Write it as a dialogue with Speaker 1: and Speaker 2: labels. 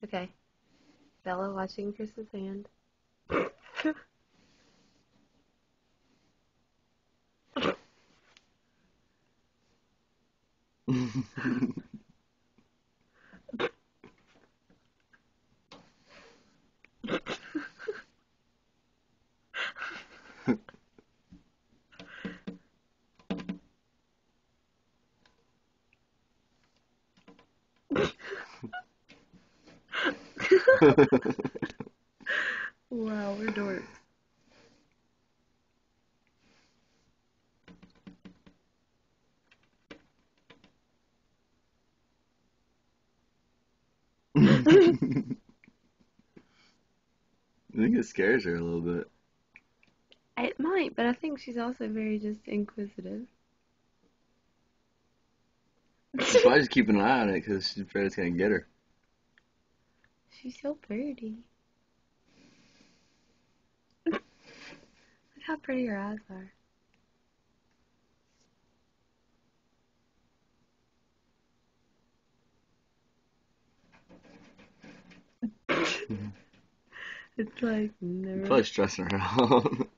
Speaker 1: Okay. Bella watching Chris's hand. Wow, we're dorks.
Speaker 2: I think it scares her a little bit.
Speaker 1: It might, but I think she's also very just inquisitive.
Speaker 2: She's probably just keeping an eye on it because she's afraid it's gonna get her.
Speaker 1: She's so pretty. Look how pretty her eyes are. It's like never.
Speaker 2: Probably stressing her out.